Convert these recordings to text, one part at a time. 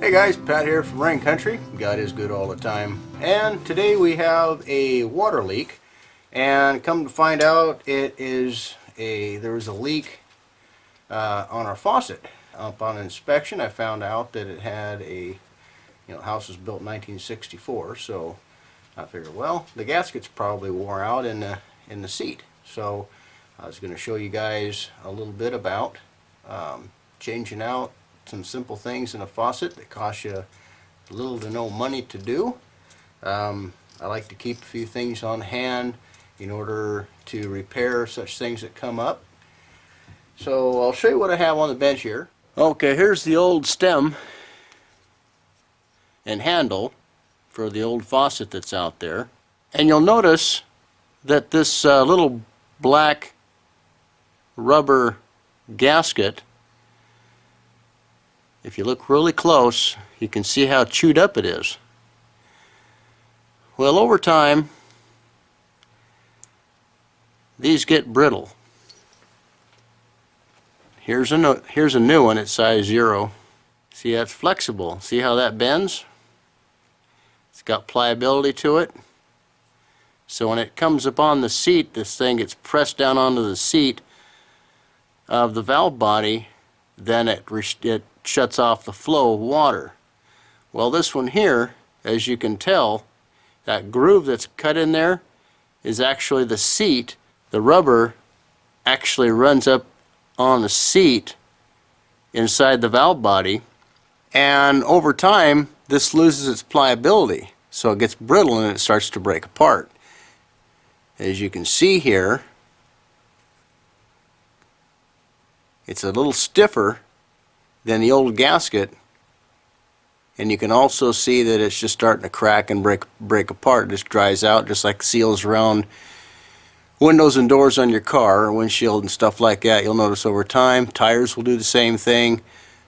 Hey guys, Pat here from Rain Country. God is good all the time. And today we have a water leak, and come to find out there was a leak on our faucet. Upon inspection, I found out that it had house was built in 1964, so I figured, well, the gasket's probably wore out in the seat. So I was going to show you guys a little bit about changing out some simple things in a faucet that cost you little to no money to do. I like to keep a few things on hand in order to repair such things that come up. So I'll show you what I have on the bench here. Okay, here's the old stem and handle for the old faucet that's out there. And you'll notice that this little black rubber gasket, if you look really close, you can see how chewed up it is. Well, over time, these get brittle. Here's a new one at size 0. See, that's flexible. See how that bends? It's got pliability to it. So when it comes up on the seat, this thing gets pressed down onto the seat of the valve body, then it shuts off the flow of water. Well, this one here, as you can tell, that groove that's cut in there is actually the seat. The rubber actually runs up on the seat inside the valve body, and over time this loses its pliability, so it gets brittle and it starts to break apart. As you can see here, it's a little stiffer than the old gasket, and you can also see that it's just starting to crack and break apart. It just dries out, just like seals around windows and doors on your car, or windshield and stuff like that. You'll notice over time tires will do the same thing.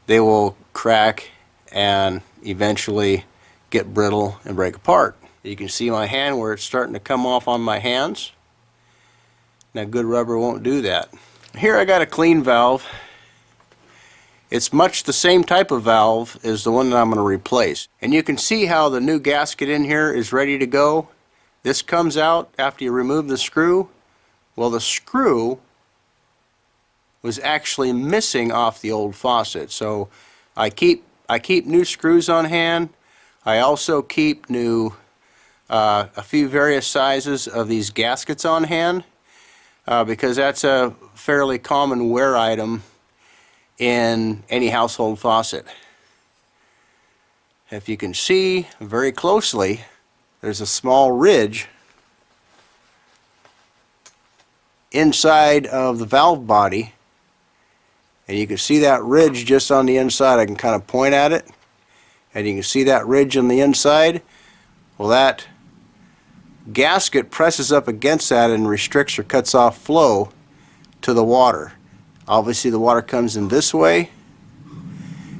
They will crack and eventually get brittle and break apart. You can see my hand where it's starting to come off on my hands. Now, good rubber won't do that. Here I got a clean valve. It's much the same type of valve as the one that I'm going to replace. And you can see how the new gasket in here is ready to go. This comes out after you remove the screw. Well, the screw was actually missing off the old faucet. So I keep new screws on hand. I also keep a few various sizes of these gaskets on hand because that's a fairly common wear item in any household faucet. If you can see very closely, there's a small ridge inside of the valve body, and you can see that ridge just on the inside. I can kind of point at it, and you can see that ridge on the inside. Well, that gasket presses up against that and restricts or cuts off flow to the water. Obviously the water comes in this way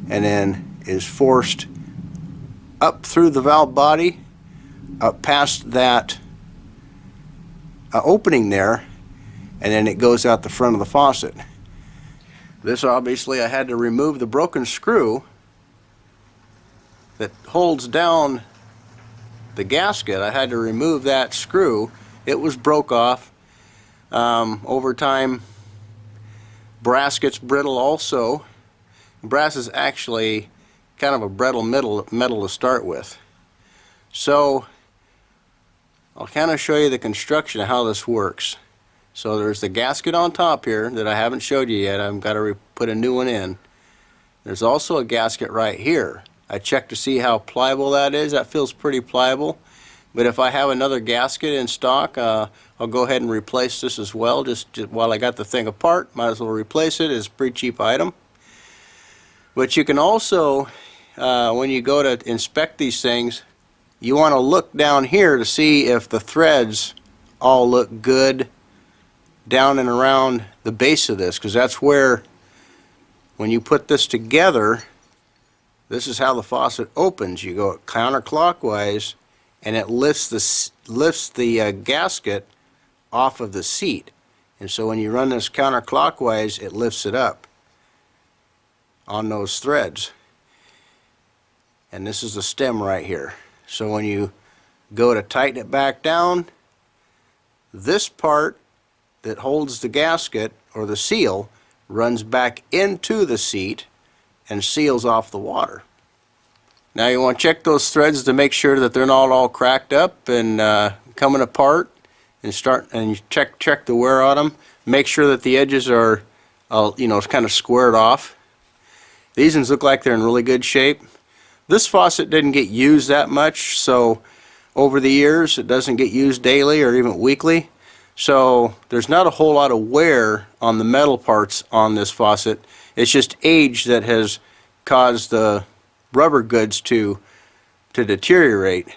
and then is forced up through the valve body, up past that opening there, and then it goes out the front of the faucet. This, obviously, I had to remove the broken screw that holds down the gasket. I had to remove that screw. It was broke off. Over time, brass gets brittle also. Brass is actually kind of a brittle metal to start with. So I'll kind of show you the construction of how this works. So there's the gasket on top here that I haven't showed you yet. I've got to put a new one in. There's also a gasket right here. I checked to see how pliable that is. That feels pretty pliable. But if I have another gasket in stock, I'll go ahead and replace this as well. Just while I got the thing apart, might as well replace it. It's a pretty cheap item. But you can also, when you go to inspect these things, you want to look down here to see if the threads all look good down and around the base of this, because that's where, when you put this together, this is how the faucet opens. You go counterclockwise, and it lifts the gasket off of the seat. And so when you run this counterclockwise, it lifts it up on those threads. and this is the stem right here. So when you go to tighten it back down, this part that holds the gasket or the seal runs back into the seat and seals off the water. Now you want to check those threads to make sure that they're not all cracked up and coming apart, and check the wear on them. Make sure that the edges are kind of squared off. These ones look like they're in really good shape. This faucet didn't get used that much, so over the years it doesn't get used daily or even weekly. So there's not a whole lot of wear on the metal parts on this faucet. It's just age that has caused the rubber goods to deteriorate.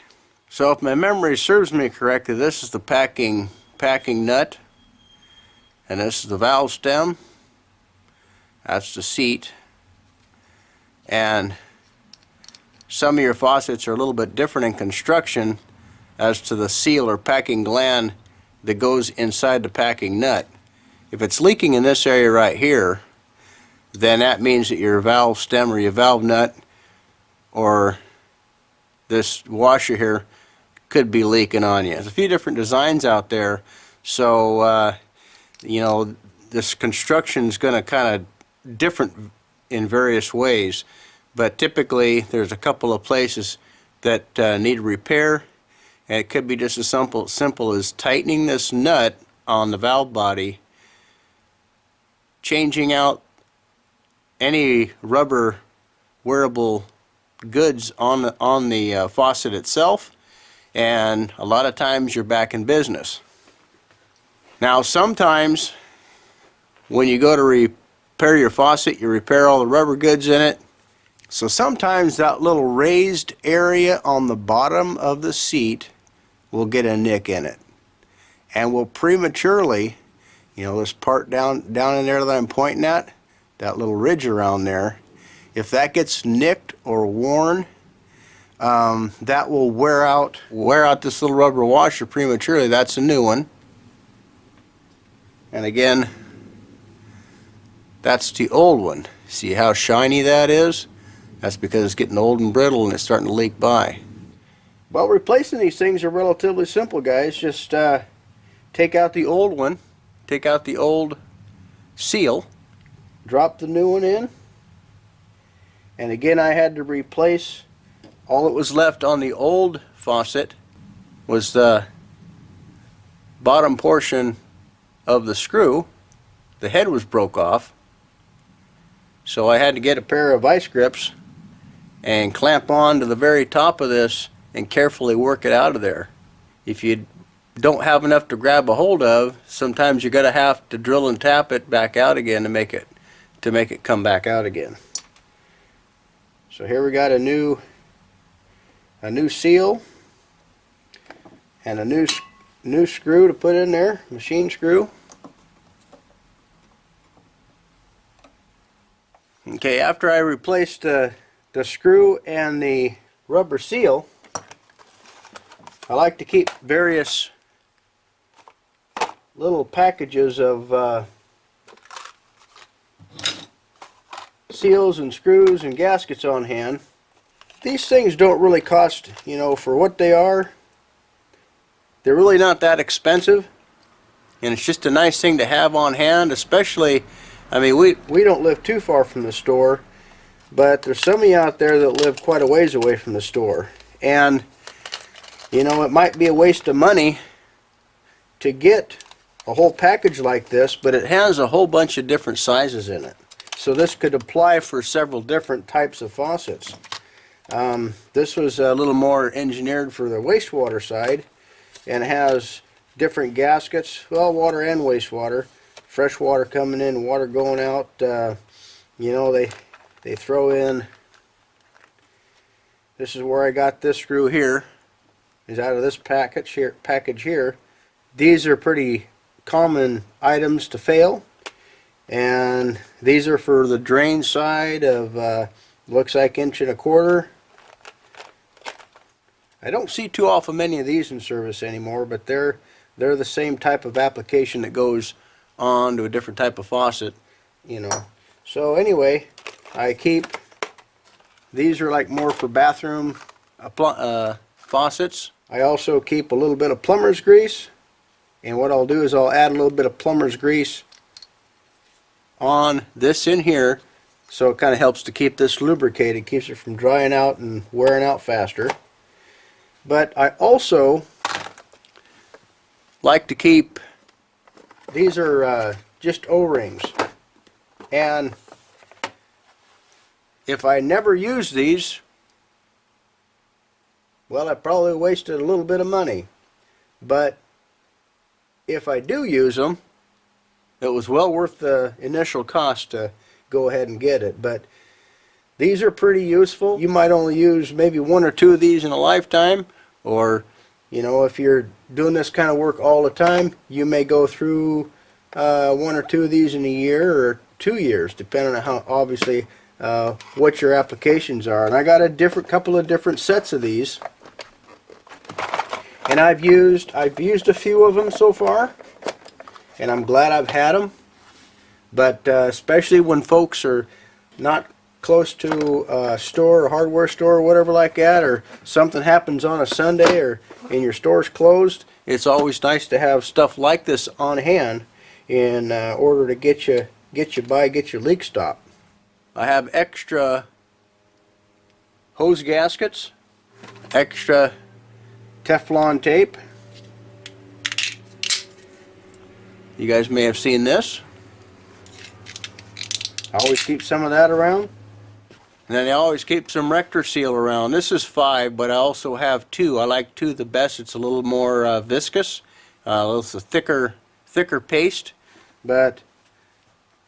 So if my memory serves me correctly, this is the packing nut, and this is the valve stem. That's the seat. And some of your faucets are a little bit different in construction as to the seal or packing gland that goes inside the packing nut. If it's leaking in this area right here, then that means that your valve stem or your valve nut or this washer here could be leaking on you. There's a few different designs out there, so this construction is going to kind of different in various ways, but typically there's a couple of places that need repair, and it could be just as simple as tightening this nut on the valve body, changing out any rubber wearable goods on the faucet itself, and a lot of times you're back in business. Now sometimes when you go to repair your faucet, you repair all the rubber goods in it. So sometimes that little raised area on the bottom of the seat will get a nick in it, and will prematurely, this part down in there that I'm pointing at, that little ridge around there, if that gets nicked or worn, that will wear out this little rubber washer prematurely. That's a new one. And again, that's the old one. See how shiny that is? That's because it's getting old and brittle and it's starting to leak by. Well, replacing these things are relatively simple, guys. Just take out the old one, take out the old seal, drop the new one in, and again I had to replace, all that was left on the old faucet was the bottom portion of the screw. The head was broke off, so I had to get a pair of vice grips and clamp on to the very top of this and carefully work it out of there. If you don't have enough to grab a hold of, sometimes you're going to have to drill and tap it back out again to make it come back out again. So here we got a new seal and a new screw to put in there, machine screw. Okay, after I replaced the screw and the rubber seal, I like to keep various little packages of seals and screws and gaskets on hand. These things don't really cost, for what they are, they're really not that expensive, and it's just a nice thing to have on hand. Especially, we don't live too far from the store, but there's some of you out there that live quite a ways away from the store, and it might be a waste of money to get a whole package like this, but it has a whole bunch of different sizes in it. So this could apply for several different types of faucets. This was a little more engineered for the wastewater side, and has different gaskets, well, water and wastewater, fresh water coming in, water going out. They throw in, this is where I got this screw here, is out of this package here. These are pretty common items to fail, and these are for the drain side of looks like 1.25 inches. I don't see too often many of these in service anymore, but they're the same type of application that goes on to a different type of faucet, So anyway, I keep These are like more for bathroom faucets. I also keep a little bit of plumber's grease, and what I'll do is I'll add a little bit of plumber's grease on this in here, so it kind of helps to keep this lubricated, keeps it from drying out and wearing out faster. But I also like to keep, these are just O-rings, and if I never use these, well, I probably wasted a little bit of money. But if I do use them, it was well worth the initial cost to go ahead and get it. But these are pretty useful. You might only use maybe 1 or 2 of these in a lifetime, or you know, if you're doing this kind of work all the time, you may go through 1 or 2 of these in a year or 2 years, depending on how, obviously, what your applications are. And I got a couple of different sets of these, and I've used a few of them so far, and I'm glad I've had them. But especially when folks are not close to a store or hardware store or whatever like that, or something happens on a Sunday or and your store's closed, it's always nice to have stuff like this on hand in order to get your leak stopped. I have extra hose gaskets, extra Teflon tape. You guys may have seen this. I always keep some of that around. And then I always keep some Rector Seal around. This is 5, but I also have 2. I like 2 the best. It's a little more viscous. It's a thicker paste. But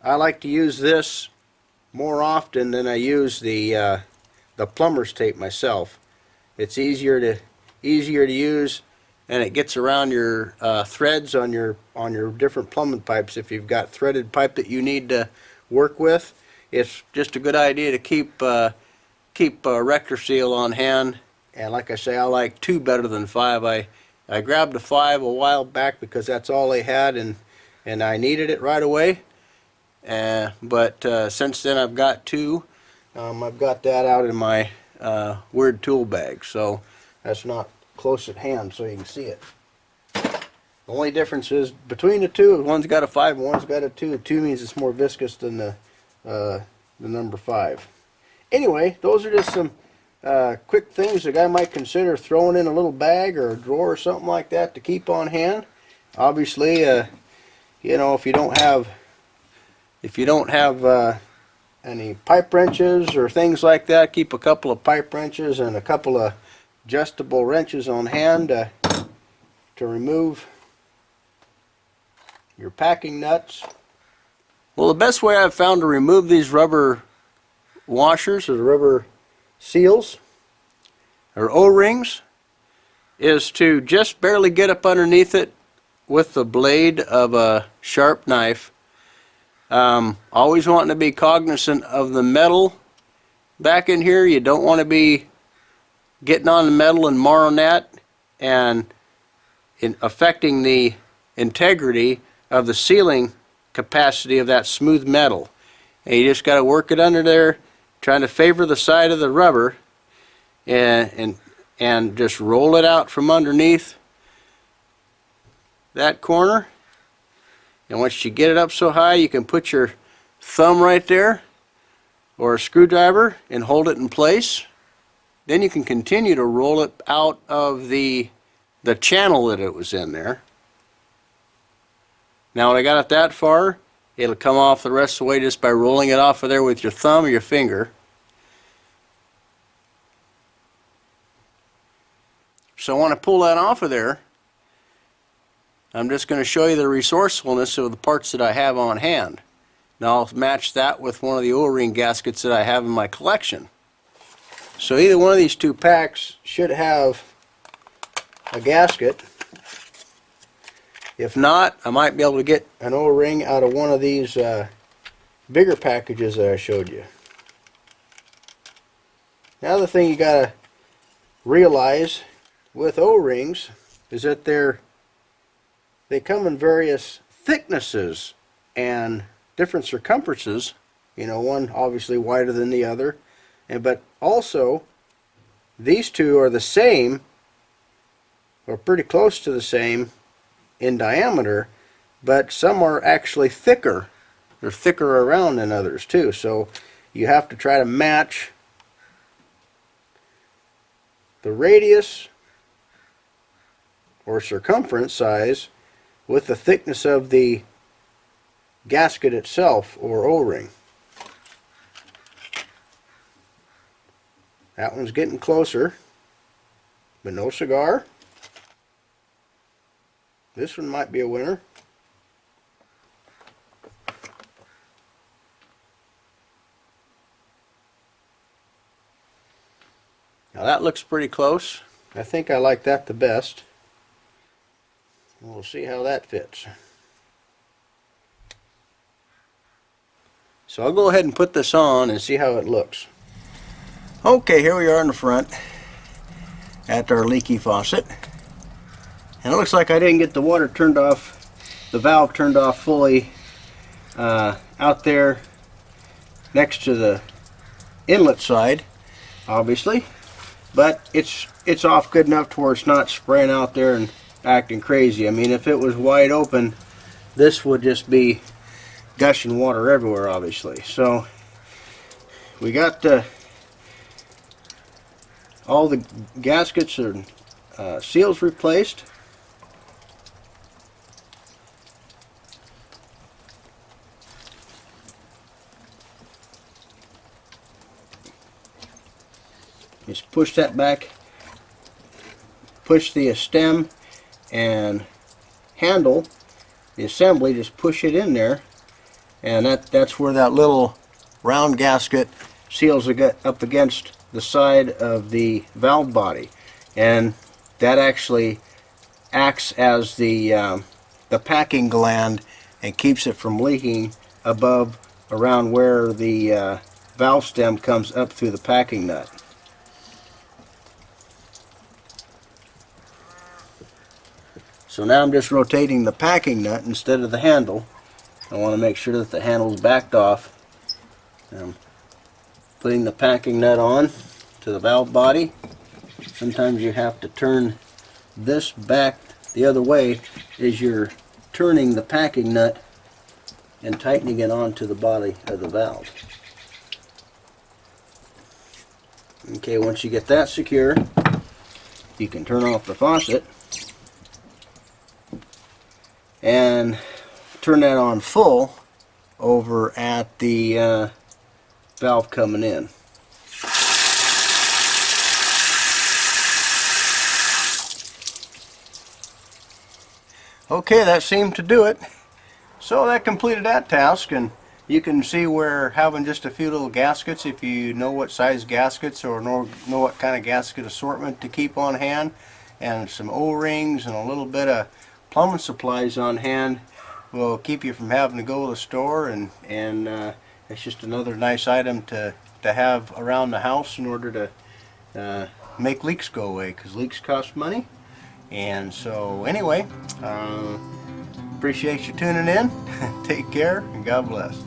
I like to use this more often than I use the plumber's tape myself. It's easier to use, and it gets around your threads on your different plumbing pipes. If you've got threaded pipe that you need to work with, it's just a good idea to keep Rector Seal on hand. And like I say, I like 2 better than 5. I grabbed a 5 a while back because that's all they had, and I needed it right away. But since then I've got 2. I've got that out in my weird tool bag, so that's not close at hand so you can see it. The only difference is between the 2, one's got a 5 and one's got a 2. 2 means it's more viscous than the number 5. Anyway, those are just some quick things a guy might consider throwing in a little bag or a drawer or something like that to keep on hand. Obviously, you know, if you don't have any pipe wrenches or things like that, keep a couple of pipe wrenches and a couple of adjustable wrenches on hand to remove your packing nuts. Well, the best way I've found to remove these rubber washers or rubber seals or O-rings is to just barely get up underneath it with the blade of a sharp knife. Always wanting to be cognizant of the metal back in here. You don't want to be getting on the metal and marring that and affecting the integrity of the sealing capacity of that smooth metal. And you just got to work it under there, trying to favor the side of the rubber, and just roll it out from underneath that corner. And once you get it up so high, you can put your thumb right there or a screwdriver and hold it in place. Then you can continue to roll it out of the channel that it was in there. Now when I got it that far, it'll come off the rest of the way just by rolling it off of there with your thumb or your finger. So when I pull that off of there, I'm just going to show you the resourcefulness of the parts that I have on hand. Now I'll match that with one of the O-ring gaskets that I have in my collection. So either one of these 2 packs should have a gasket. If not, I might be able to get an O-ring out of one of these bigger packages that I showed you. The other thing you got to realize with O-rings is that they come in various thicknesses and different circumferences. You know, one obviously wider than the other, but also these two are the same, or pretty close to the same in diameter, but some are actually thicker. They're thicker around than others too, so you have to try to match the radius or circumference size with the thickness of the gasket itself or O-ring. That one's getting closer, but no cigar. This one might be a winner. Now that looks pretty close. I think I like that the best. We'll see how that fits. So I'll go ahead and put this on and see how it looks. Okay, here we are in the front at our leaky faucet. And it looks like I didn't get the water turned off, the valve turned off fully out there next to the inlet side, obviously. But it's off good enough to where it's not spraying out there and acting crazy. I mean, if it was wide open, this would just be gushing water everywhere, obviously. So we got all the gaskets and seals replaced. Just push that back, push the stem and handle, the assembly, just push it in there, and that's where that little round gasket seals up against the side of the valve body, and that actually acts as the packing gland and keeps it from leaking above around where the valve stem comes up through the packing nut. So now I'm just rotating the packing nut instead of the handle. I want to make sure that the handle's backed off. I'm putting the packing nut on to the valve body. Sometimes you have to turn this back the other way as you're turning the packing nut and tightening it onto the body of the valve. Okay, once you get that secure, you can turn off the faucet and turn that on full over at the valve coming in. Okay, that seemed to do it. So that completed that task, and you can see where having just a few little gaskets, if you know what size gaskets or know what kind of gasket assortment to keep on hand, and some O-rings and a little bit of plumbing supplies on hand, will keep you from having to go to the store, and it's just another nice item to have around the house in order to make leaks go away, because leaks cost money. And so anyway, appreciate you tuning in. Take care and God bless.